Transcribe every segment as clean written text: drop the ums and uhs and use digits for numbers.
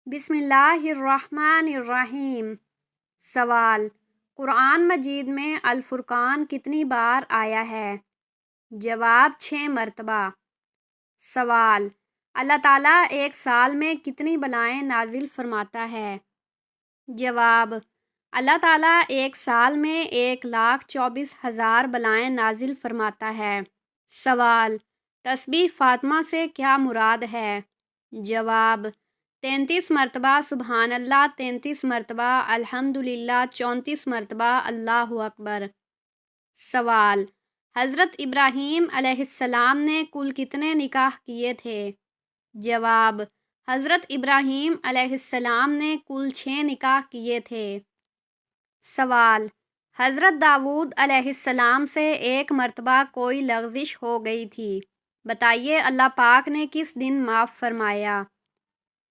بسم اللہ الرحمن الرحیم۔ سوال: قرآن مجید میں الفرقان کتنی بار آیا ہے؟ جواب: 6 مرتبہ۔ سوال: اللہ تعالیٰ ایک سال میں کتنی بلائیں نازل فرماتا ہے؟ جواب: اللہ تعالیٰ ایک سال میں 1,24,000 بلائیں نازل فرماتا ہے۔ سوال: تسبیح فاطمہ سے کیا مراد ہے؟ جواب: 33 مرتبہ سبحان اللہ، 33 مرتبہ الحمدللہ، 34 مرتبہ اللہ اکبر۔ سوال: حضرت ابراہیم علیہ السلام نے کل کتنے نکاح کیے تھے؟ جواب: حضرت ابراہیم علیہ السلام نے کل 6 نکاح کیے تھے۔ سوال: حضرت داؤد علیہ السلام سے ایک مرتبہ کوئی لغزش ہو گئی تھی، بتائیے اللہ پاک نے کس دن معاف فرمایا؟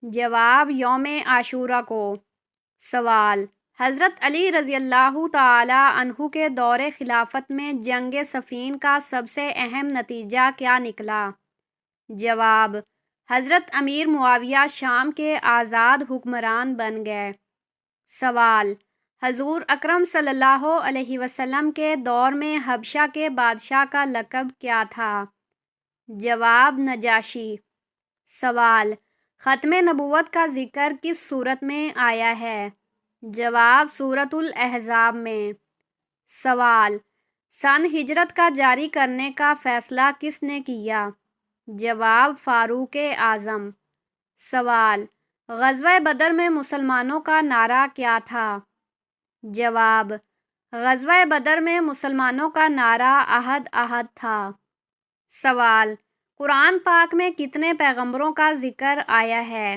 جواب: یوم عاشوراء کو۔ سوال: حضرت علی رضی اللہ تعالی عنہ کے دور خلافت میں جنگ صفین کا سب سے اہم نتیجہ کیا نکلا؟ جواب: حضرت امیر معاویہ شام کے آزاد حکمران بن گئے۔ سوال: حضور اکرم صلی اللہ علیہ وسلم کے دور میں حبشہ کے بادشاہ کا لقب کیا تھا؟ جواب: نجاشی۔ سوال: ختم نبوت کا ذکر کس سورت میں آیا ہے؟ جواب: سورۃ الاحزاب میں۔ سوال: سن ہجرت کا جاری کرنے کا فیصلہ کس نے کیا؟ جواب: فاروق اعظم۔ سوال: غزوہ بدر میں مسلمانوں کا نعرہ کیا تھا؟ جواب: غزوہ بدر میں مسلمانوں کا نعرہ احد احد تھا۔ سوال: قرآن پاک میں کتنے پیغمبروں کا ذکر آیا ہے؟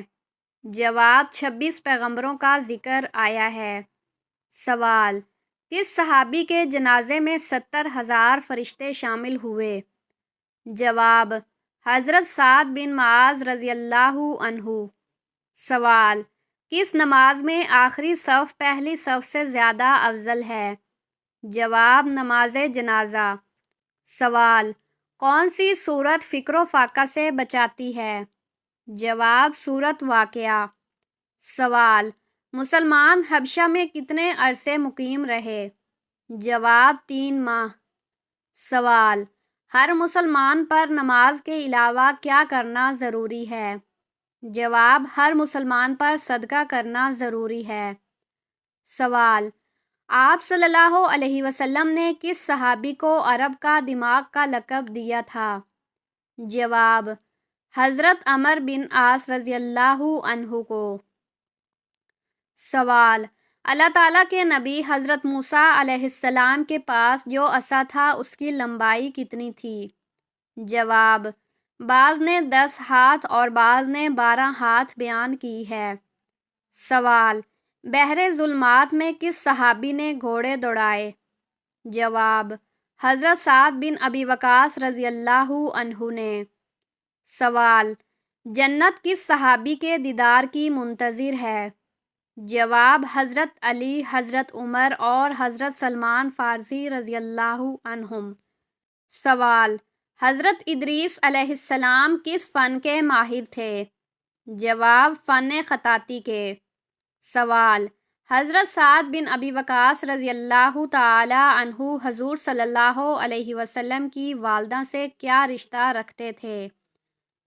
جواب: 26 پیغمبروں کا ذکر آیا ہے۔ سوال: کس صحابی کے جنازے میں 70,000 فرشتے شامل ہوئے؟ جواب: حضرت سعد بن معاذ رضی اللہ عنہ۔ سوال: کس نماز میں آخری صف پہلی صف سے زیادہ افضل ہے؟ جواب: نماز جنازہ۔ سوال: کون سی سورت فقر و فاقہ سے بچاتی ہے؟ جواب: سورۃ واقعہ۔ سوال: مسلمان حبشہ میں کتنے عرصے مقیم رہے؟ جواب: 3 ماہ۔ سوال: ہر مسلمان پر نماز کے علاوہ کیا کرنا ضروری ہے؟ جواب: ہر مسلمان پر صدقہ کرنا ضروری ہے۔ سوال: آپ صلی اللہ علیہ وسلم نے کس صحابی کو عرب کا دماغ کا لقب دیا تھا؟ جواب: حضرت عمرو بن عاص رضی اللہ عنہ کو۔ سوال: اللہ تعالیٰ کے نبی حضرت موسیٰ علیہ السلام کے پاس جو عصا تھا اس کی لمبائی کتنی تھی؟ جواب: بعض نے 10 ہاتھ اور بعض نے 12 ہاتھ بیان کی ہے۔ سوال: بحر ظلمات میں کس صحابی نے گھوڑے دوڑائے؟ جواب: حضرت سعد بن ابی وقاص رضی اللہ عنہ نے۔ سوال: جنت کس صحابی کے دیدار کی منتظر ہے؟ جواب: حضرت علی، حضرت عمر اور حضرت سلمان فارسی رضی اللہ عنہم۔ سوال: حضرت ادریس علیہ السلام کس فن کے ماہر تھے؟ جواب: فن خطاطی کے۔ سوال: حضرت سعد بن ابی وقاص رضی اللہ تعالی عنہ حضور صلی اللہ علیہ وسلم کی والدہ سے کیا رشتہ رکھتے تھے؟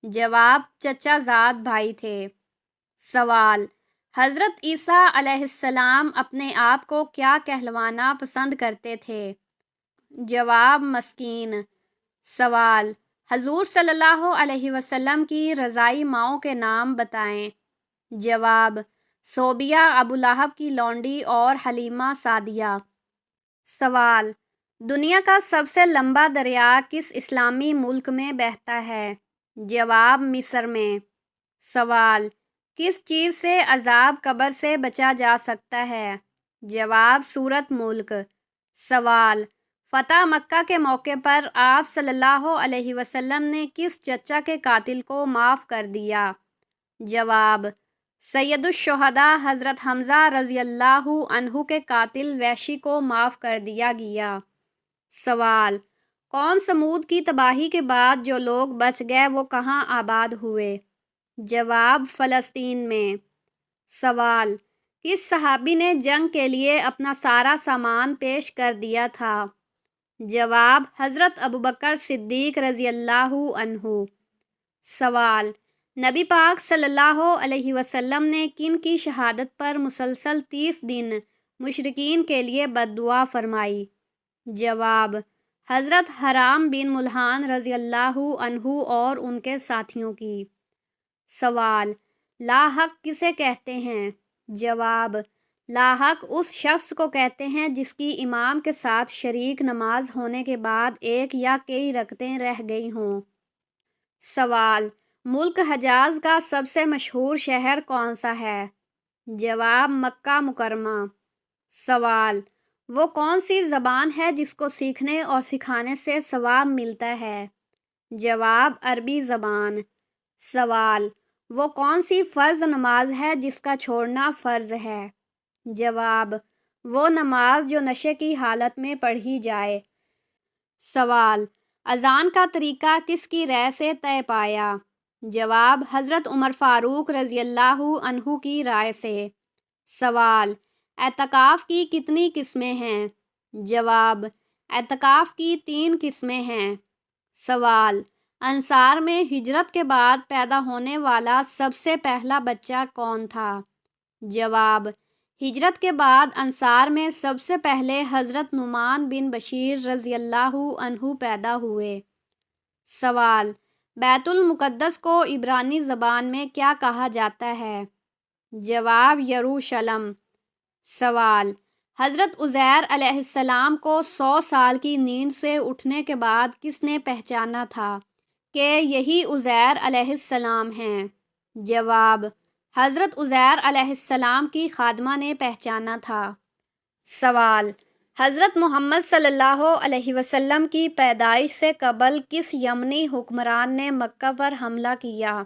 جواب: چچا زاد بھائی تھے۔ سوال: حضرت عیسیٰ علیہ السلام اپنے آپ کو کیا کہلوانا پسند کرتے تھے؟ جواب: مسکین۔ سوال: حضور صلی اللہ علیہ وسلم کی رضائی ماؤں کے نام بتائیں۔ جواب: صوبیہ، ابو لہب کی لونڈی اور حلیمہ سعدیہ۔ سوال: دنیا کا سب سے لمبا دریا کس اسلامی ملک میں بہتا ہے؟ جواب: مصر میں۔ سوال: کس چیز سے عذاب قبر سے بچا جا سکتا ہے؟ جواب: سورۃ ملک۔ سوال: فتح مکہ کے موقع پر آپ صلی اللہ علیہ وسلم نے کس چچا کے قاتل کو معاف کر دیا؟ جواب: سید الشہداء حضرت حمزہ رضی اللہ عنہ کے قاتل وحشی کو معاف کر دیا گیا۔ سوال: قوم سمود کی تباہی کے بعد جو لوگ بچ گئے وہ کہاں آباد ہوئے؟ جواب: فلسطین میں۔ سوال: کس صحابی نے جنگ کے لیے اپنا سارا سامان پیش کر دیا تھا؟ جواب: حضرت ابوبکر صدیق رضی اللہ عنہ۔ سوال: نبی پاک صلی اللہ علیہ وسلم نے کن کی شہادت پر مسلسل 30 دن مشرکین کے لیے بد دعا فرمائی؟ جواب: حضرت حرام بن ملحان رضی اللہ عنہ اور ان کے ساتھیوں کی۔ سوال: لاحق کسے کہتے ہیں؟ جواب: لاحق اس شخص کو کہتے ہیں جس کی امام کے ساتھ شریک نماز ہونے کے بعد ایک یا کئی رکعتیں رہ گئی ہوں۔ سوال: ملک حجاز کا سب سے مشہور شہر کون سا ہے؟ جواب: مکہ مکرمہ۔ سوال: وہ کون سی زبان ہے جس کو سیکھنے اور سکھانے سے ثواب ملتا ہے؟ جواب: عربی زبان۔ سوال: وہ کون سی فرض نماز ہے جس کا چھوڑنا فرض ہے؟ جواب: وہ نماز جو نشے کی حالت میں پڑھی جائے۔ سوال: اذان کا طریقہ کس کی رائے سے طے پایا؟ جواب: حضرت عمر فاروق رضی اللہ عنہ کی رائے سے۔ سوال: اعتکاف کی کتنی قسمیں ہیں؟ جواب: اعتکاف کی 3 قسمیں ہیں۔ سوال: انصار میں ہجرت کے بعد پیدا ہونے والا سب سے پہلا بچہ کون تھا؟ جواب: ہجرت کے بعد انصار میں سب سے پہلے حضرت نعمان بن بشیر رضی اللہ عنہ پیدا ہوئے۔ سوال: بیت المقدس کو عبرانی زبان میں کیا کہا جاتا ہے؟ جواب: یروشلم۔ سوال: حضرت عزیر علیہ السلام کو 100 سال کی نیند سے اٹھنے کے بعد کس نے پہچانا تھا کہ یہی عزیر علیہ السلام ہیں؟ جواب: حضرت عزیر علیہ السلام کی خادمہ نے پہچانا تھا۔ سوال: حضرت محمد صلی اللہ علیہ وسلم کی پیدائش سے قبل کس یمنی حکمران نے مکہ پر حملہ کیا؟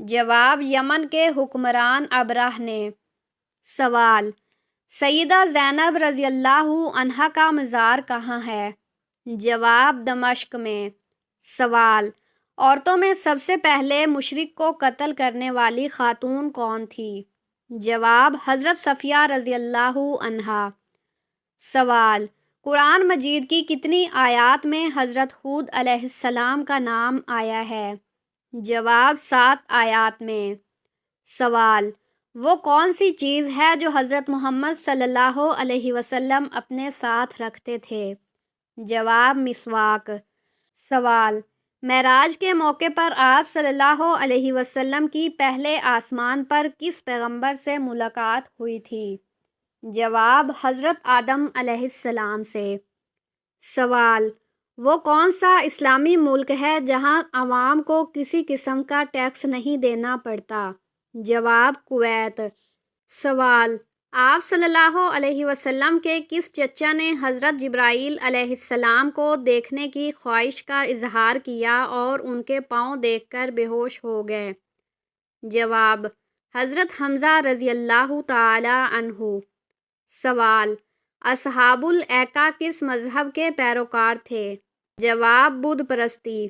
جواب: یمن کے حکمران ابرہ نے۔ سوال: سیدہ زینب رضی اللہ عنہا کا مزار کہاں ہے؟ جواب: دمشق میں۔ سوال: عورتوں میں سب سے پہلے مشرک کو قتل کرنے والی خاتون کون تھی؟ جواب: حضرت صفیہ رضی اللہ عنہا۔ سوال: قرآن مجید کی کتنی آیات میں حضرت ہود علیہ السلام کا نام آیا ہے؟ جواب: 7 آیات میں۔ سوال: وہ کون سی چیز ہے جو حضرت محمد صلی اللہ علیہ وسلم اپنے ساتھ رکھتے تھے؟ جواب: مسواک۔ سوال: معراج کے موقع پر آپ صلی اللہ علیہ وسلم کی پہلے آسمان پر کس پیغمبر سے ملاقات ہوئی تھی؟ جواب: حضرت آدم علیہ السلام سے۔ سوال: وہ کون سا اسلامی ملک ہے جہاں عوام کو کسی قسم کا ٹیکس نہیں دینا پڑتا؟ جواب: کویت۔ سوال: آپ صلی اللہ علیہ وسلم کے کس چچا نے حضرت جبرائیل علیہ السلام کو دیکھنے کی خواہش کا اظہار کیا اور ان کے پاؤں دیکھ کر بے ہوش ہو گئے؟ جواب: حضرت حمزہ رضی اللہ تعالی عنہ۔ سوال: اصحاب الایکا کس مذہب کے پیروکار تھے؟ جواب: بدھ پرستی۔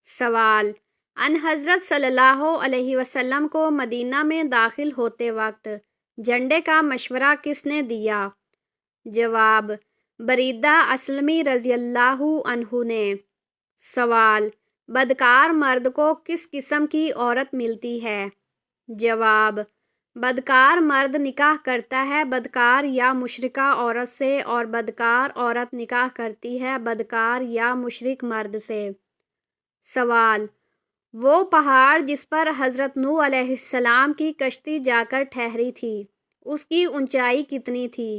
سوال: ان حضرت صلی اللہ علیہ وسلم کو مدینہ میں داخل ہوتے وقت جھنڈے کا مشورہ کس نے دیا؟ جواب: بریدہ اسلمی رضی اللہ عنہ نے۔ سوال: بدکار مرد کو کس قسم کی عورت ملتی ہے؟ جواب: بدکار مرد نکاح کرتا ہے بدکار یا مشرکہ عورت سے اور بدکار عورت نکاح کرتی ہے بدکار یا مشرک مرد سے۔ سوال: وہ پہاڑ جس پر حضرت نوح علیہ السلام کی کشتی جا کر ٹھہری تھی اس کی اونچائی کتنی تھی؟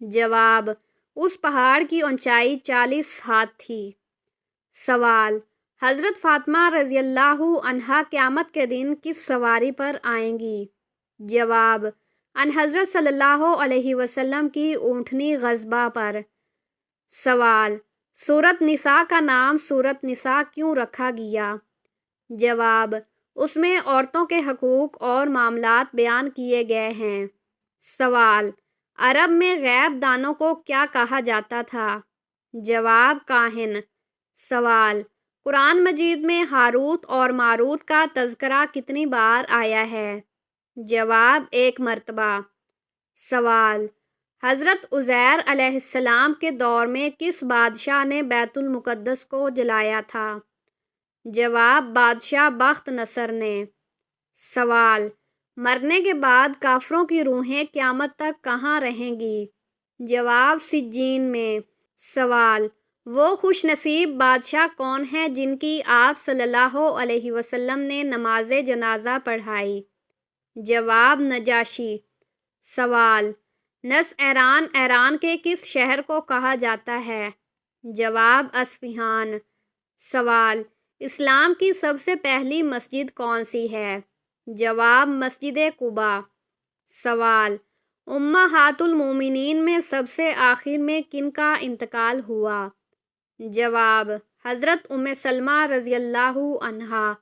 جواب: اس پہاڑ کی اونچائی 40 ہاتھ تھی۔ سوال: حضرت فاطمہ رضی اللہ عنہا قیامت کے دن کس سواری پر آئیں گی؟ جواب: ان حضرت صلی اللہ علیہ وسلم کی اونٹنی غضبہ پر۔ سوال: سورۃ نساء کا نام سورۃ نساء کیوں رکھا گیا؟ جواب: اس میں عورتوں کے حقوق اور معاملات بیان کیے گئے ہیں۔ سوال: عرب میں غیب دانوں کو کیا کہا جاتا تھا؟ جواب: کاہن۔ سوال: قرآن مجید میں ہاروت اور ماروت کا تذکرہ کتنی بار آیا ہے؟ جواب: 1 مرتبہ۔ سوال: حضرت عزیر علیہ السلام کے دور میں کس بادشاہ نے بیت المقدس کو جلایا تھا؟ جواب: بادشاہ بخت نصر نے۔ سوال: مرنے کے بعد کافروں کی روحیں قیامت تک کہاں رہیں گی؟ جواب: سجین میں۔ سوال: وہ خوش نصیب بادشاہ کون ہیں جن کی آپ صلی اللہ علیہ وسلم نے نماز جنازہ پڑھائی؟ جواب: نجاشی۔ سوال: نصعران ایران کے کس شہر کو کہا جاتا ہے؟ جواب: اصفہان۔ سوال: اسلام کی سب سے پہلی مسجد کون سی ہے؟ جواب: مسجد قباء۔ سوال: امہات المومنین میں سب سے آخر میں کن کا انتقال ہوا؟ جواب: حضرت ام سلمہ رضی اللہ عنہا۔